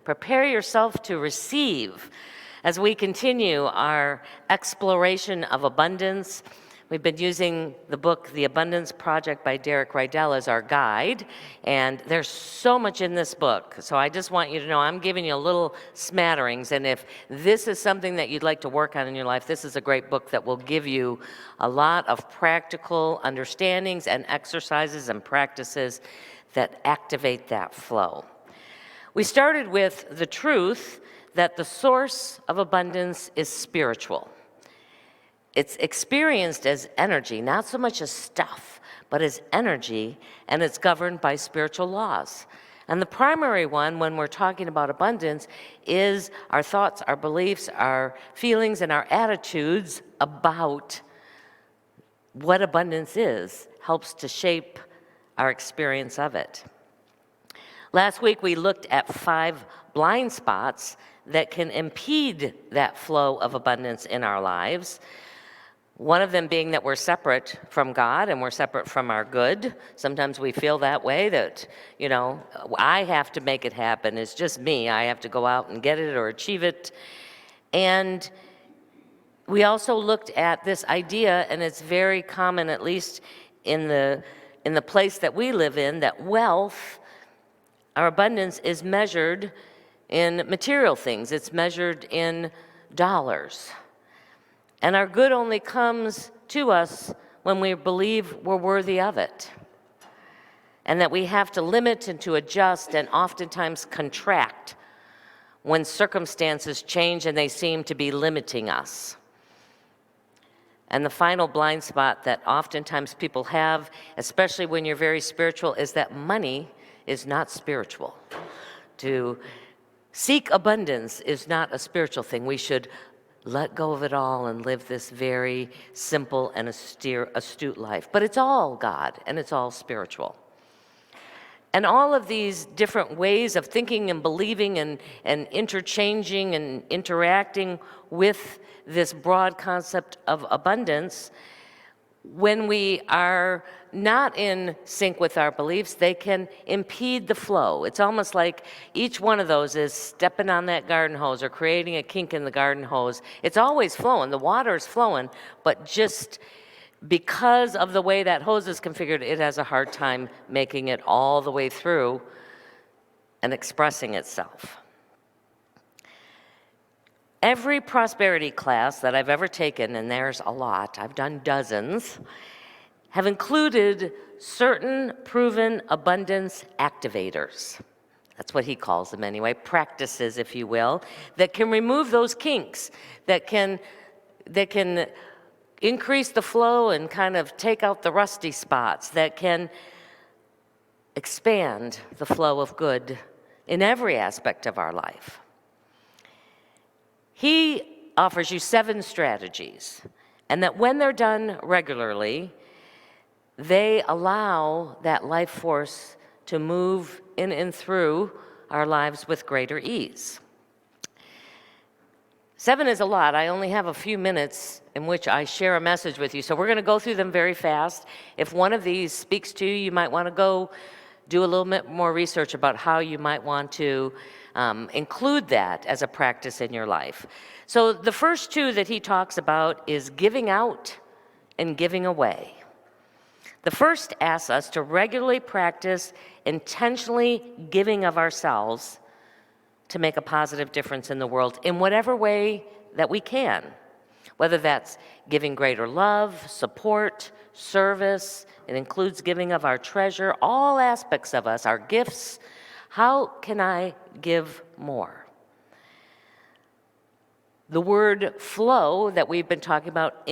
prepare yourself to receive as we continue our exploration of abundance. We've been using the book, The Abundance Project by Derek Rydall, as our guide, and there's so much in this book. So I just want you to know I'm giving you little smatterings, and if this is something that you'd like to work on in your life, this is a great book that will give you a lot of practical understandings and exercises and practices that activate that flow. We started with the truth that the source of abundance is spiritual. It's experienced as energy, not so much as stuff, but as energy, and it's governed by spiritual laws. And the primary one, when we're talking about abundance, is our thoughts, our beliefs, our feelings, and our attitudes about what abundance is, helps to shape our experience of it. Last week, we looked at 5 blind spots that can impede that flow of abundance in our lives. One of them being that we're separate from God and we're separate from our good. Sometimes we feel that way, that, I have to make it happen. It's just me. I have to go out and get it or achieve it. And we also looked at this idea, and it's very common, at least in the place that we live in, that wealth, our abundance, is measured in material things. It's measured in dollars. And our good only comes to us when we believe we're worthy of it. And that we have to limit and to adjust and oftentimes contract when circumstances change and they seem to be limiting us. And the final blind spot that oftentimes people have, especially when you're very spiritual, is that money is not spiritual. To seek abundance is not a spiritual thing. We should let go of it all and live this very simple and astute life. But it's all God, and it's all spiritual. And all of these different ways of thinking and believing and interchanging and interacting with this broad concept of abundance, when we are not in sync with our beliefs, they can impede the flow. It's almost like each one of those is stepping on that garden hose or creating a kink in the garden hose. It's always flowing, the water is flowing, but just because of the way that hose is configured, it has a hard time making it all the way through and expressing itself. Every prosperity class that I've ever taken, and there's a lot, I've done dozens, have included certain proven abundance activators. That's what he calls them anyway, practices, if you will, that can remove those kinks, that can increase the flow and kind of take out the rusty spots, that can expand the flow of good in every aspect of our life. He offers you 7 strategies, and that when they're done regularly, they allow that life force to move in and through our lives with greater ease. 7 is a lot. I only have a few minutes in which I share a message with you, so we're going to go through them very fast. If one of these speaks to you, you might want to go do a little bit more research about how you might want to include that as a practice in your life. So the first 2 that he talks about is giving out and giving away. The first asks us to regularly practice intentionally giving of ourselves to make a positive difference in the world in whatever way that we can, whether that's giving greater love, support, service. It includes giving of our treasure, all aspects of us, our gifts. How can I give more? The word flow that we've been talking about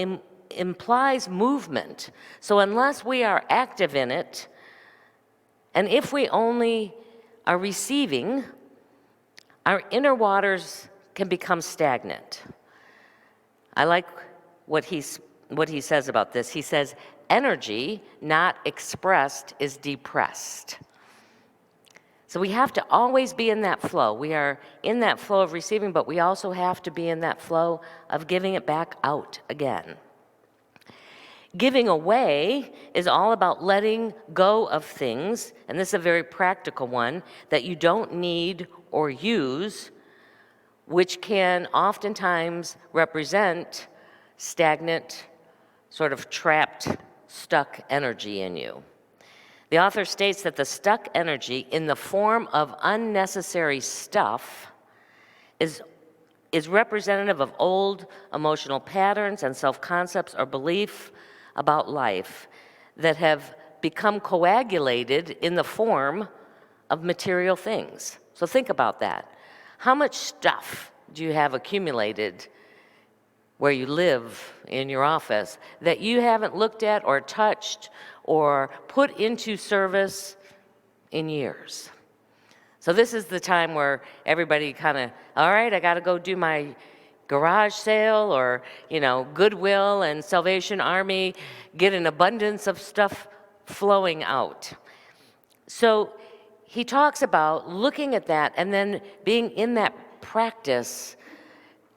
implies movement. So unless we are active in it, and if we only are receiving, our inner waters can become stagnant. I like what he says about this. He says, energy not expressed is depressed. So we have to always be in that flow. We are in that flow of receiving, but we also have to be in that flow of giving it back out again. Giving away is all about letting go of things, and this is a very practical one, that you don't need or use, which can oftentimes represent stagnant, sort of trapped, stuck energy in you. The author states that the stuck energy in the form of unnecessary stuff is representative of old emotional patterns and self-concepts or belief about life that have become coagulated in the form of material things. So think about that. How much stuff do you have accumulated where you live, in your office, that you haven't looked at or touched or put into service in years? So this is the time where everybody kind of, all right, I got to go do my garage sale or, Goodwill and Salvation Army, get an abundance of stuff flowing out. So he talks about looking at that and then being in that practice,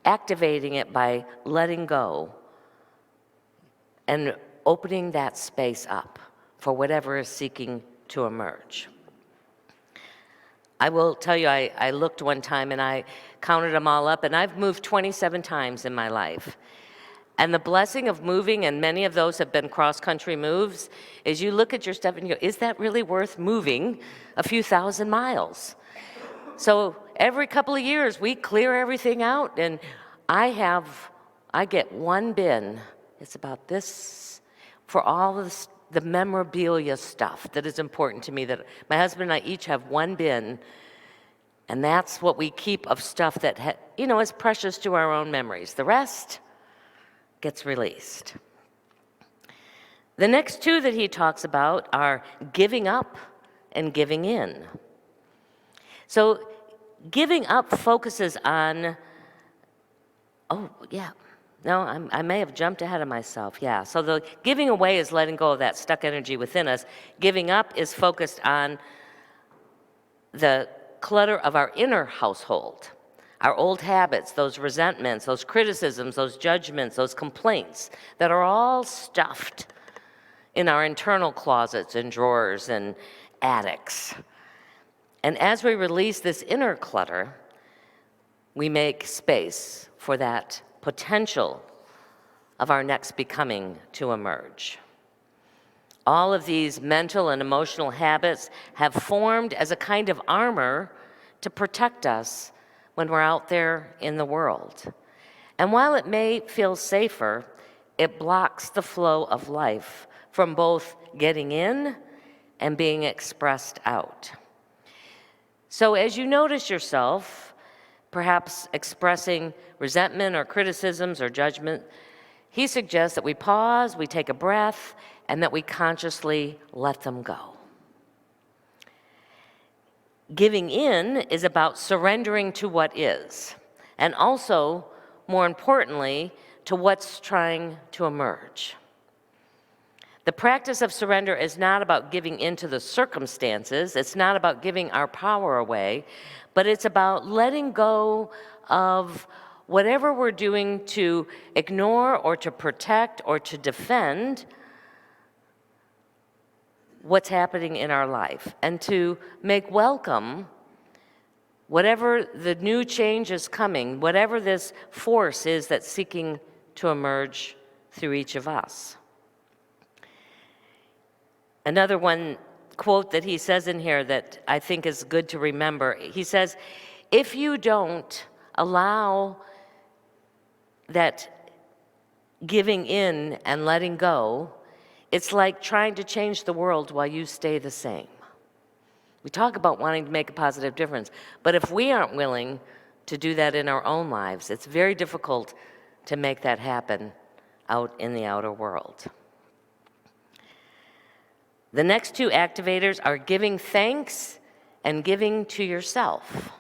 activating it by letting go and opening that space up for whatever is seeking to emerge. I will tell you, I looked one time and I counted them all up, and I've moved 27 times in my life. And the blessing of moving, and many of those have been cross-country moves, is you look at your stuff and you go, is that really worth moving a few thousand miles? So every couple of years, we clear everything out, and I get one bin. It's about this, for all of the memorabilia stuff that is important to me, that my husband and I each have one bin, and that's what we keep of stuff that is precious to our own memories. The rest gets released. The next two that he talks about are giving up and giving in. So giving up focuses on, I may have jumped ahead of myself. Yeah, so the giving away is letting go of that stuck energy within us. Giving up is focused on the clutter of our inner household, our old habits, those resentments, those criticisms, those judgments, those complaints that are all stuffed in our internal closets and drawers and attics. And as we release this inner clutter, we make space for that potential of our next becoming to emerge. All of these mental and emotional habits have formed as a kind of armor to protect us when we're out there in the world. And while it may feel safer, it blocks the flow of life from both getting in and being expressed out. So as you notice yourself, perhaps expressing resentment or criticisms or judgment, he suggests that we pause, we take a breath, and that we consciously let them go. Giving in is about surrendering to what is, and also, more importantly, to what's trying to emerge. The practice of surrender is not about giving in to the circumstances, it's not about giving our power away, but it's about letting go of whatever we're doing to ignore or to protect or to defend what's happening in our life, and to make welcome whatever the new change is coming, whatever this force is that's seeking to emerge through each of us. Another one quote that he says in here that I think is good to remember, he says, if you don't allow that giving in and letting go, it's like trying to change the world while you stay the same. We talk about wanting to make a positive difference, but if we aren't willing to do that in our own lives, it's very difficult to make that happen out in the outer world. The next two activators are giving thanks and giving to yourself.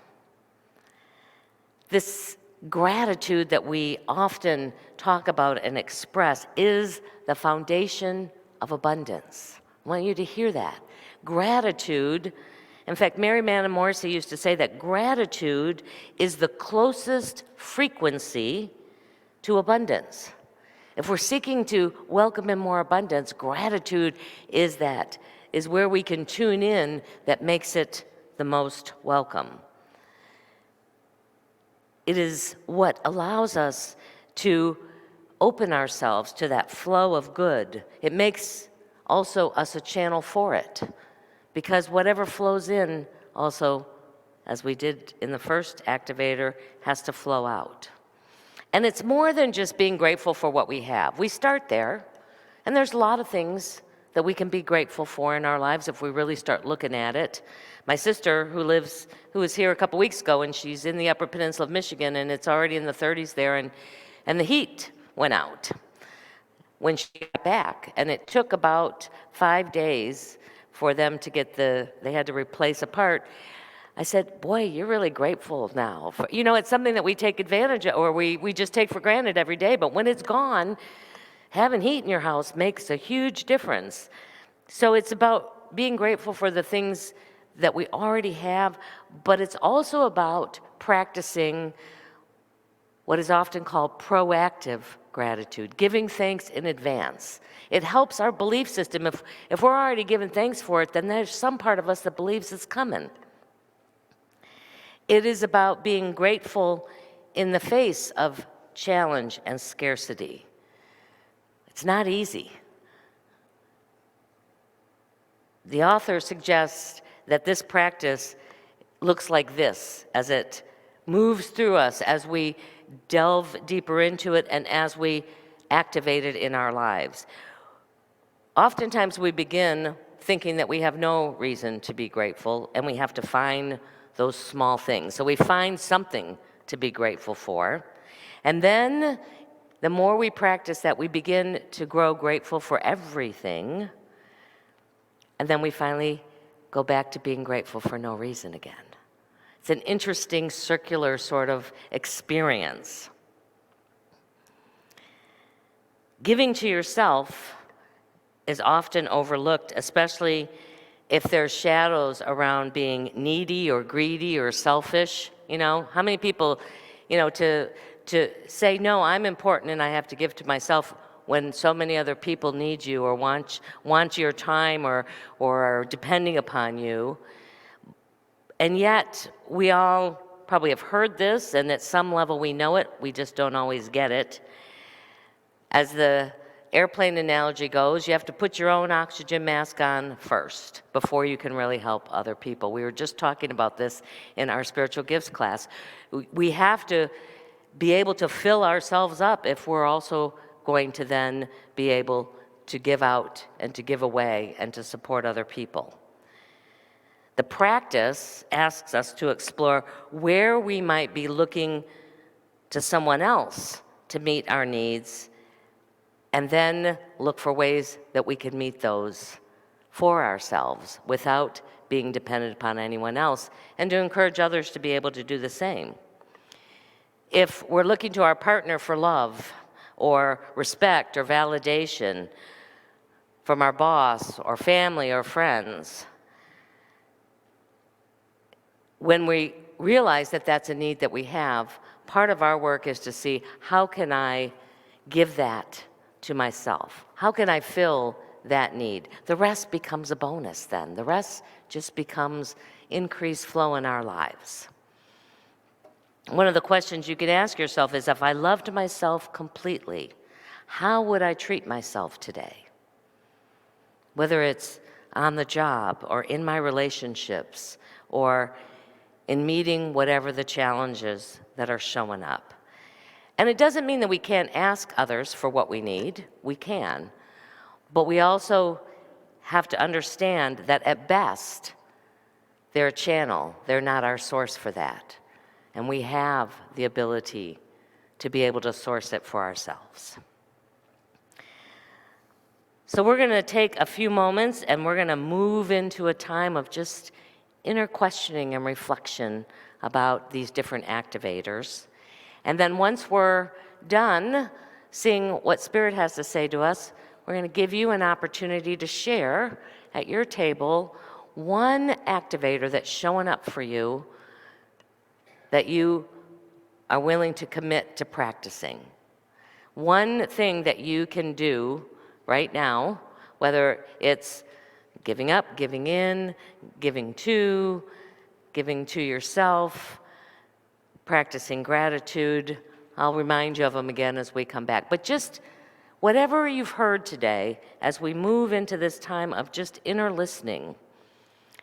This gratitude that we often talk about and express is the foundation of abundance. I want you to hear that. Gratitude, in fact, Mary Mann Morrissey used to say that gratitude is the closest frequency to abundance. If we're seeking to welcome in more abundance, gratitude is where we can tune in that makes it the most welcome. It is what allows us to open ourselves to that flow of good. It makes also us a channel for it, because whatever flows in also, as we did in the first activator, has to flow out. And it's more than just being grateful for what we have. We start there, and there's a lot of things that we can be grateful for in our lives if we really start looking at it. My sister, who was here a couple weeks ago, and she's in the Upper Peninsula of Michigan, and it's already in the 30s there, and the heat went out when she got back. And it took about 5 days for them to get they had to replace a part. I said, boy, you're really grateful now. It's something that we take advantage of, or we just take for granted every day. But when it's gone, having heat in your house makes a huge difference. So it's about being grateful for the things that we already have, but it's also about practicing what is often called proactive gratitude, giving thanks in advance. It helps our belief system. If we're already giving thanks for it, then there's some part of us that believes it's coming. It is about being grateful in the face of challenge and scarcity. It's not easy. The author suggests that this practice looks like this as it moves through us, as we delve deeper into it, and as we activate it in our lives. Oftentimes we begin thinking that we have no reason to be grateful, and we have to find those small things. So we find something to be grateful for, and then the more we practice that, we begin to grow grateful for everything, and then we finally go back to being grateful for no reason again. It's an interesting circular sort of experience. Giving to yourself is often overlooked, especially if there's shadows around being needy or greedy or selfish. How many people, to say, no, I'm important and I have to give to myself, when so many other people need you or want your time or are depending upon you. And yet, we all probably have heard this, and at some level we know it, we just don't always get it. As the airplane analogy goes, you have to put your own oxygen mask on first before you can really help other people. We were just talking about this in our spiritual gifts class. We have to be able to fill ourselves up if we're also going to then be able to give out and to give away and to support other people. The practice asks us to explore where we might be looking to someone else to meet our needs, and then look for ways that we can meet those for ourselves without being dependent upon anyone else, and to encourage others to be able to do the same. If we're looking to our partner for love or respect or validation from our boss or family or friends, when we realize that that's a need that we have, part of our work is to see, how can I give that to myself? How can I fill that need? The rest becomes a bonus then. The rest just becomes increased flow in our lives. One of the questions you could ask yourself is, if I loved myself completely, how would I treat myself today? Whether it's on the job or in my relationships or in meeting whatever the challenges that are showing up. And it doesn't mean that we can't ask others for what we need. We can. But we also have to understand that at best, they're a channel. They're not our source for that. And we have the ability to be able to source it for ourselves. So we're going to take a few moments and we're going to move into a time of just inner questioning and reflection about these different activators. And then once we're done seeing what Spirit has to say to us, we're going to give you an opportunity to share at your table one activator that's showing up for you that you are willing to commit to practicing. One thing that you can do right now, whether it's giving up, giving in, giving to yourself, practicing gratitude. I'll remind you of them again as we come back. But just whatever you've heard today, as we move into this time of just inner listening,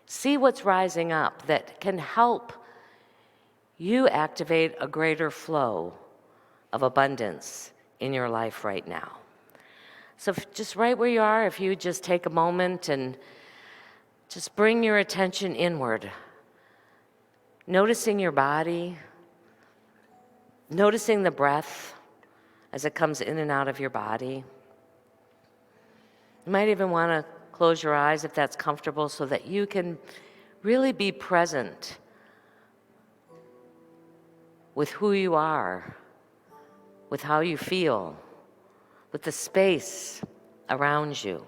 see what's rising up that can help you activate a greater flow of abundance in your life right now. So just right where you are, if you just take a moment and just bring your attention inward, noticing your body, noticing the breath as it comes in and out of your body. You might even want to close your eyes if that's comfortable so that you can really be present with who you are, with how you feel, with the space around you.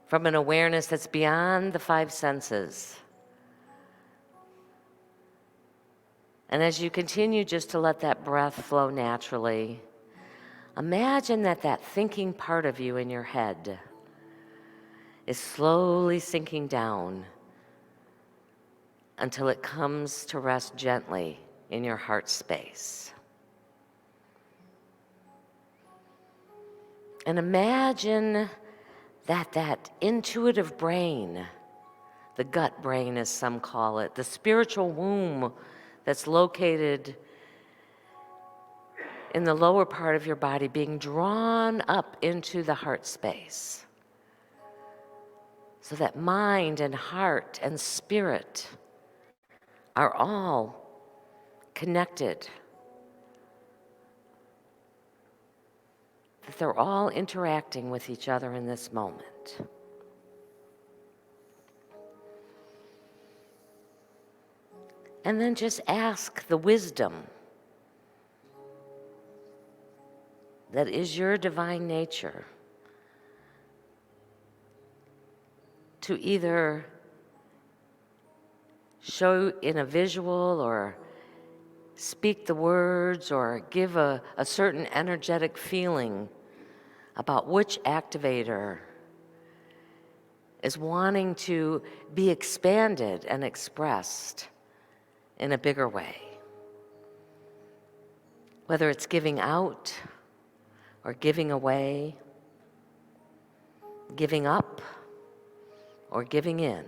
From an awareness that's beyond the five senses. And as you continue just to let that breath flow naturally, imagine that that thinking part of you in your head is slowly sinking down until it comes to rest gently in your heart space. And imagine that intuitive brain, the gut brain as some call it, the spiritual womb that's located in the lower part of your body being drawn up into the heart space. So that mind and heart and spirit are all connected. That they're all interacting with each other in this moment. And then just ask the wisdom that is your divine nature to either show in a visual or speak the words or give a certain energetic feeling about which activator is wanting to be expanded and expressed in a bigger way. Whether it's giving out or giving away, giving up or giving in.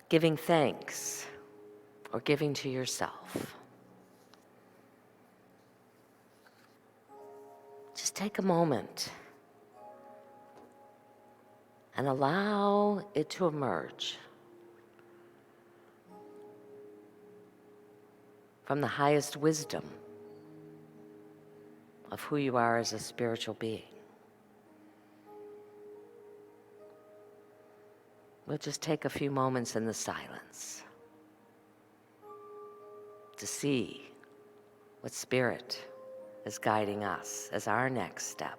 Giving thanks or giving to yourself. Just take a moment and allow it to emerge from the highest wisdom of who you are as a spiritual being. We'll just take a few moments in the silence to see what spirit is guiding us as our next step.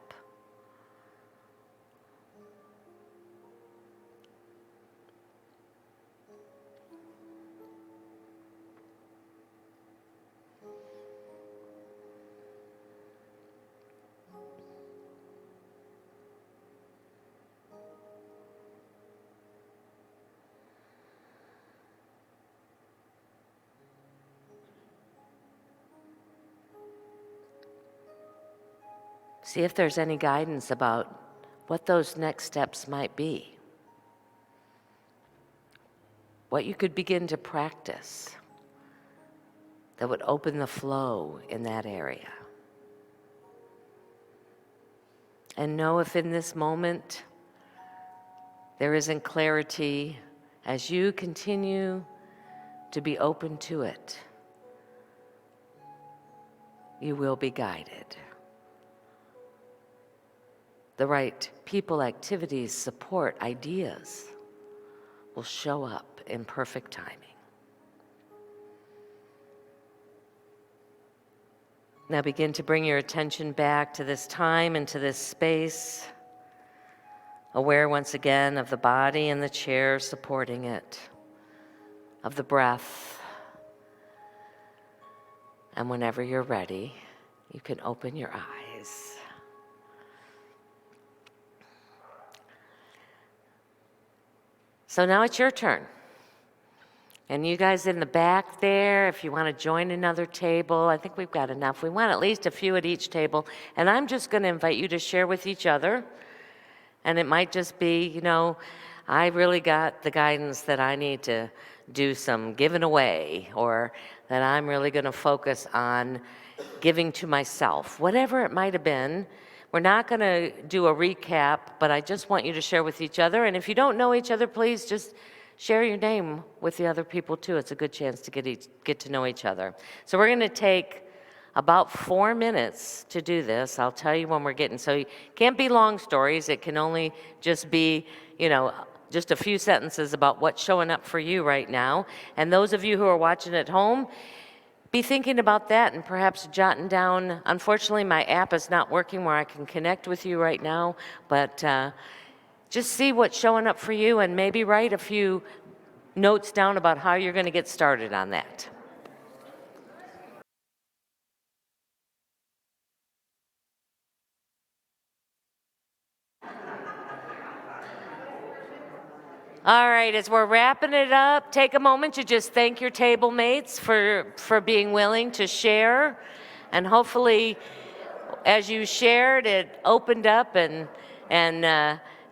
See if there's any guidance about what those next steps might be. What you could begin to practice that would open the flow in that area. And know if in this moment there isn't clarity, as you continue to be open to it, you will be guided. The right people, activities, support, ideas will show up in perfect timing. Now begin to bring your attention back to this time and to this space. Aware once again of the body and the chair supporting it, of the breath. And whenever you're ready, you can open your eyes. So now it's your turn. And you guys in the back there, if you want to join another table, I think we've got enough. We want at least a few at each table. And I'm just going to invite you to share with each other. And it might just be, I really got the guidance that I need to do some giving away, or that I'm really going to focus on giving to myself. Whatever it might have been. We're not going to do a recap, but I just want you to share with each other. And if you don't know each other, please just share your name with the other people too. It's a good chance to get to know each other. So we're going to take about 4 minutes to do this. I'll tell you when we're getting, so it can't be long stories. It can only just be, just a few sentences about what's showing up for you right now. And those of you who are watching at home, be thinking about that and perhaps jotting down. Unfortunately, my app is not working where I can connect with you right now, but just see what's showing up for you and maybe write a few notes down about how you're going to get started on that. All right, as we're wrapping it up, take a moment to just thank your table mates for being willing to share. And hopefully, as you shared, it opened up and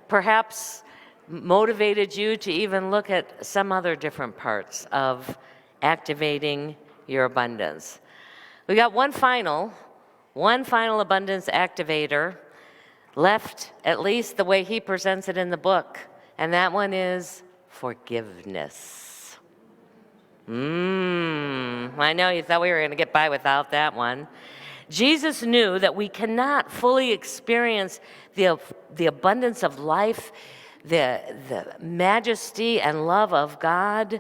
perhaps motivated you to even look at some other different parts of activating your abundance. We got one final abundance activator left, at least the way he presents it in the book. And that one is forgiveness. I know you thought we were going to get by without that one. Jesus knew that we cannot fully experience the abundance of life, the majesty and love of God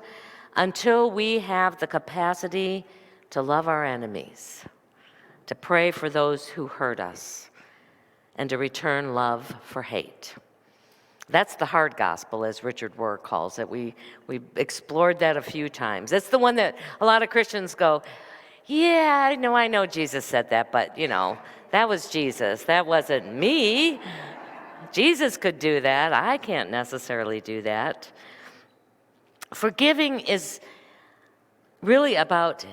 until we have the capacity to love our enemies, to pray for those who hurt us, and to return love for hate. That's the hard gospel, as Richard Rohr calls it. We explored that a few times. That's the one that a lot of Christians go, yeah, I know Jesus said that, but, that was Jesus. That wasn't me. Jesus could do that. I can't necessarily do that. Forgiving is really about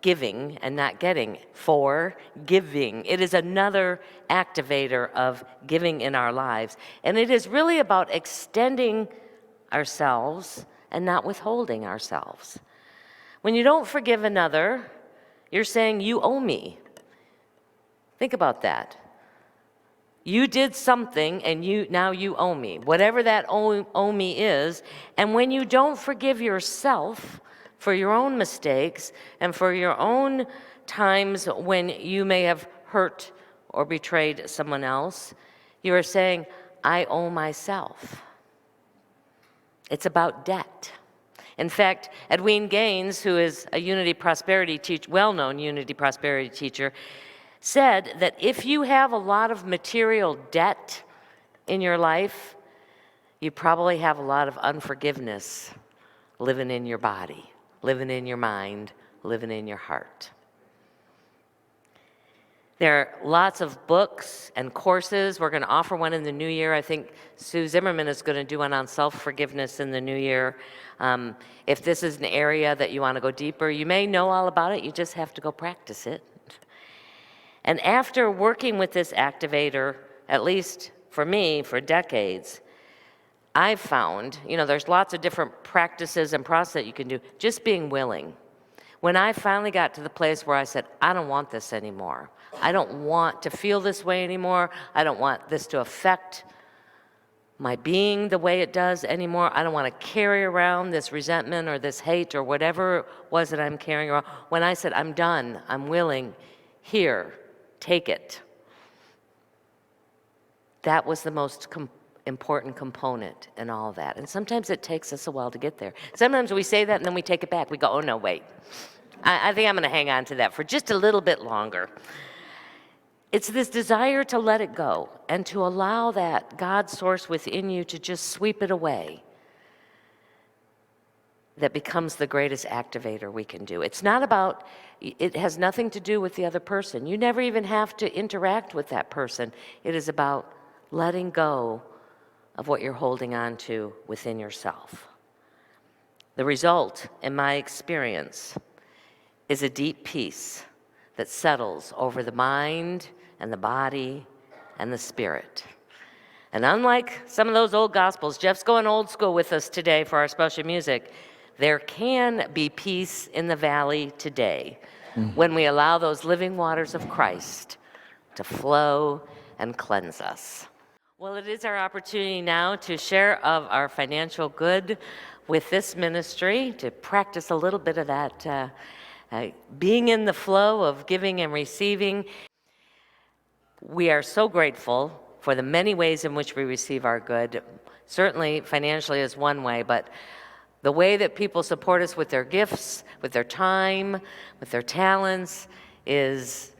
giving and not getting. Forgiving. It is another activator of giving in our lives. And it is really about extending ourselves and not withholding ourselves. When you don't forgive another, you're saying, you owe me. Think about that. You did something and now you owe me. Whatever that owe me is. And when you don't forgive yourself for your own mistakes and for your own times when you may have hurt or betrayed someone else, you are saying, I owe myself. It's about debt. In fact, Edwene Gaines, who is a well-known Unity Prosperity teacher, said that if you have a lot of material debt in your life, you probably have a lot of unforgiveness living in your body, living in your mind, living in your heart. There are lots of books and courses. We're going to offer one in the new year. I think Sue Zimmerman is going to do one on self-forgiveness in the new year. If this is an area that you want to go deeper, you may know all about it. You just have to go practice it. And after working with this activator, at least for me, for decades, I've found, there's lots of different practices and processes that you can do, just being willing. When I finally got to the place where I said, I don't want this anymore. I don't want to feel this way anymore. I don't want this to affect my being the way it does anymore. I don't want to carry around this resentment or this hate or whatever it was that I'm carrying around. When I said, I'm done, I'm willing, here, take it. That was the most important component in all that. And sometimes it takes us a while to get there. Sometimes we say that and then we take it back. We go, oh no, wait. I think I'm going to hang on to that for just a little bit longer. It's this desire to let it go and to allow that God source within you to just sweep it away that becomes the greatest activator we can do. It's not about, it has nothing to do with the other person. You never even have to interact with that person. It is about letting go of what you're holding on to within yourself. The result, in my experience, is a deep peace that settles over the mind and the body and the spirit. And unlike some of those old gospels, Jeff's going old school with us today for our special music. There can be peace in the valley today when we allow those living waters of Christ to flow and cleanse us. Well, it is our opportunity now to share of our financial good with this ministry, to practice a little bit of that being in the flow of giving and receiving. We are so grateful for the many ways in which we receive our good. Certainly financially is one way, but the way that people support us with their gifts, with their time, with their talents is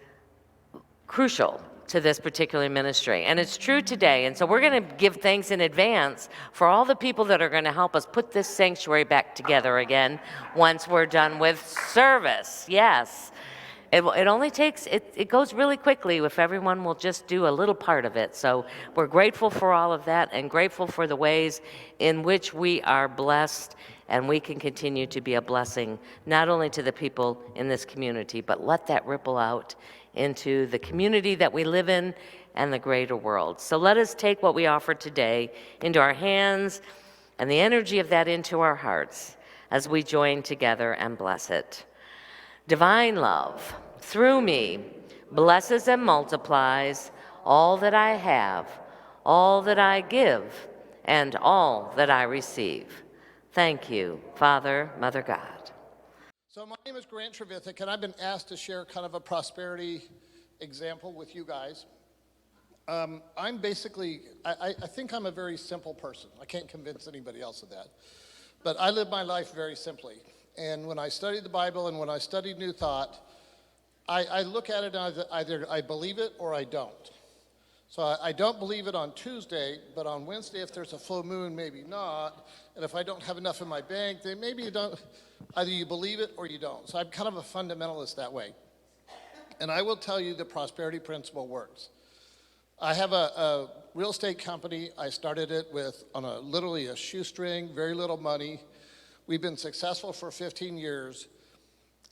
crucial to this particular ministry. And it's true today. And so we're going to give thanks in advance for all the people that are going to help us put this sanctuary back together again once we're done with service. Yes. It only takes, it goes really quickly if everyone will just do a little part of it. So we're grateful for all of that and grateful for the ways in which we are blessed and we can continue to be a blessing, not only to the people in this community, but let that ripple out into the community that we live in and the greater world. So let us take what we offer today into our hands and the energy of that into our hearts as we join together and bless it. Divine love, through me, blesses and multiplies all that I have, all that I give, and all that I receive. Thank you, Father, Mother God. So my name is Grant Trevithick, and I've been asked to share kind of a prosperity example with you guys. I'm basically, I think I'm a very simple person. I can't convince anybody else of that. But I live my life very simply. And when I studied the Bible and when I studied New Thought, I look at it and either I believe it or I don't. So I don't believe it on Tuesday, but on Wednesday, if there's a full moon, maybe not. And if I don't have enough in my bank, then maybe you don't. Either you believe it or you don't. So I'm kind of a fundamentalist that way. And I will tell you the prosperity principle works. I have a real estate company. I started it with literally a shoestring, very little money. We've been successful for 15 years,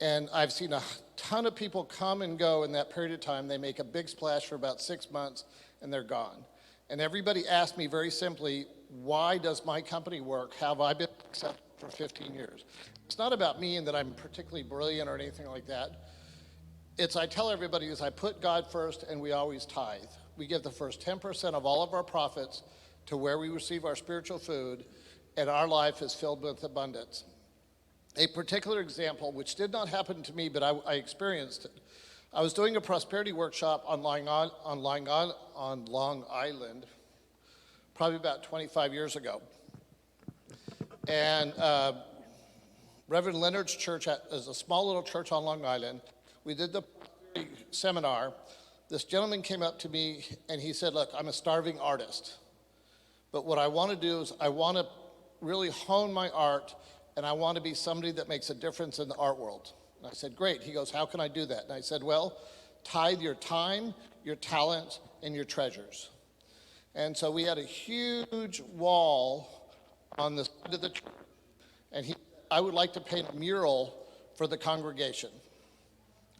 and I've seen a ton of people come and go in that period of time. They make a big splash for about 6 months, and they're gone. And everybody asked me very simply, why does my company work? Have I been successful for 15 years? It's not about me and that I'm particularly brilliant or anything like that. I tell everybody is I put God first, and we always tithe. We give the first 10% of all of our profits to where we receive our spiritual food, and our life is filled with abundance. A particular example, which did not happen to me, but I experienced it. I was doing a prosperity workshop on Long Island, probably about 25 years ago. And Reverend Leonard's church is a small little church on Long Island. We did the seminar. This gentleman came up to me and he said, look, I'm a starving artist. But what I want to do is I want to really hone my art, and I want to be somebody that makes a difference in the art world. And I said, great. He goes, how can I do that? And I said, well, tithe your time, your talent, and your treasures. And so we had a huge wall on the side of the church, and I would like to paint a mural for the congregation.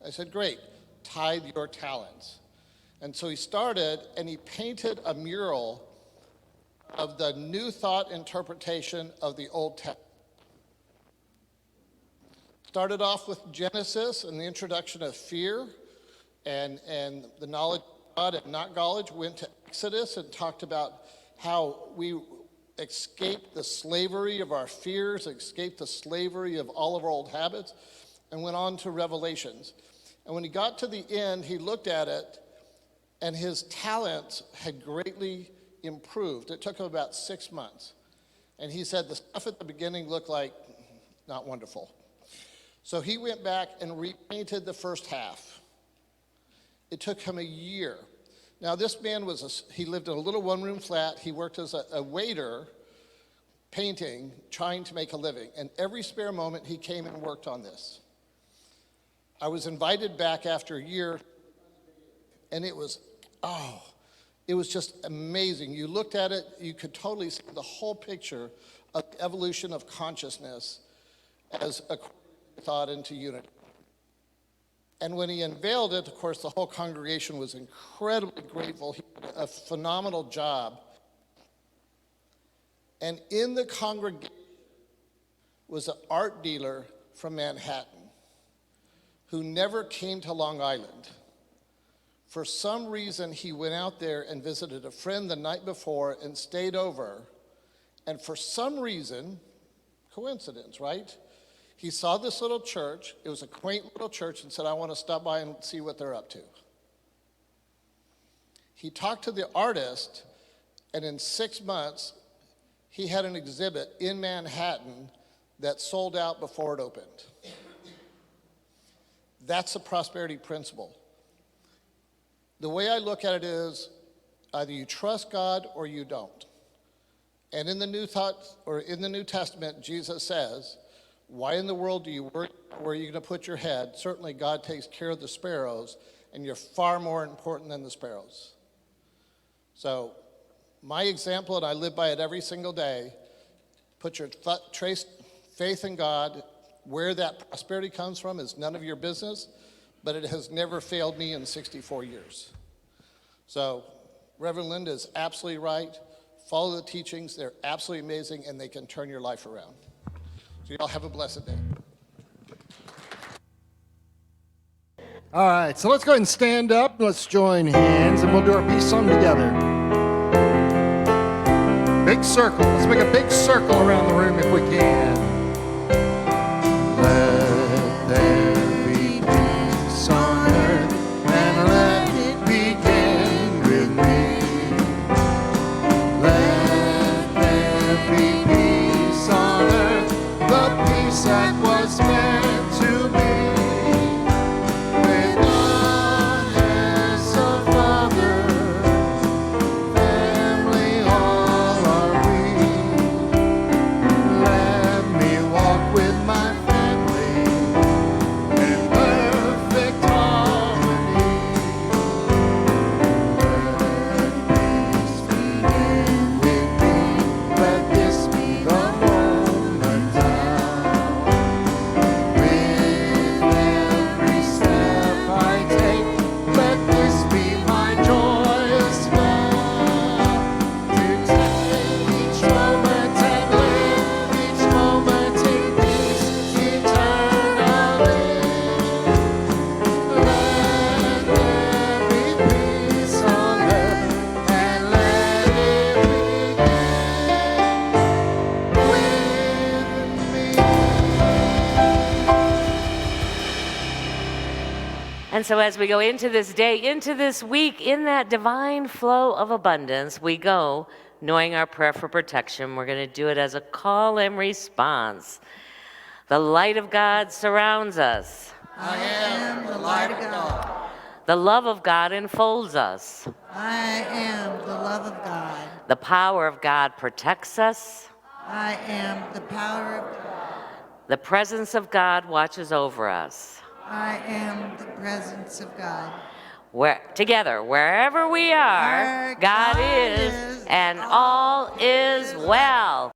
I said, great, tithe your talents. And so he started, and he painted a mural of the New Thought interpretation of the Old Testament. Started off with Genesis and the introduction of fear and the knowledge of God and not knowledge. Went to Exodus and talked about how we escaped the slavery of our fears, escaped the slavery of all of our old habits, and went on to Revelations. And when he got to the end, he looked at it, and his talents had greatly improved. It took him about 6 months. And he said the stuff at the beginning looked like not wonderful. So he went back and repainted the first half. It took him a year. Now, this man he lived in a little one-room flat. He worked as a waiter, painting, trying to make a living. And every spare moment, he came and worked on this. I was invited back after a year, and it was just amazing. You looked at it, you could totally see the whole picture of the evolution of consciousness as a thought into unity. And when he unveiled it, of course, the whole congregation was incredibly grateful. He did a phenomenal job. And in the congregation was an art dealer from Manhattan who never came to Long Island. For some reason, he went out there and visited a friend the night before and stayed over. And for some reason, coincidence, right? He saw this little church. It was a quaint little church, and said, I want to stop by and see what they're up to. He talked to the artist, and in 6 months, he had an exhibit in Manhattan that sold out before it opened. That's the prosperity principle. The way I look at it is either you trust God or you don't. And in the New Testament, Jesus says, why in the world do you worry where you're going to put your head? Certainly God takes care of the sparrows, and you're far more important than the sparrows. So my example, and I live by it every single day, put your faith in God. Where that prosperity comes from is none of your business, but it has never failed me in 64 years. So Reverend Linda is absolutely right. Follow the teachings. They're absolutely amazing, and they can turn your life around. So you all have a blessed day. All right, so let's go ahead and stand up. Let's join hands, and we'll do our peace song together. Big circle. Let's make a big circle around the room if we can. Let there be peace on earth, and let it begin with me. Let there be peace on earth, the peace that was meant to be. With God as a Father, family all are we. Let me walk with my family in perfect harmony. Let peace begin with me. Let this be the moment now. With every step I take, let this be my joyous vow. To take each moment and live each moment in peace eternally. Let there be peace on earth, and let it begin with me. And so as we go into this day, into this week, in that divine flow of abundance, we go knowing our prayer for protection. We're going to do it as a call and response. The light of God surrounds us. I am the light of God. The love of God enfolds us. I am the love of God. The power of God protects us. I am the power of God. The presence of God watches over us. I am the presence of God. Together, wherever we are, Where God God is, is, and all is well.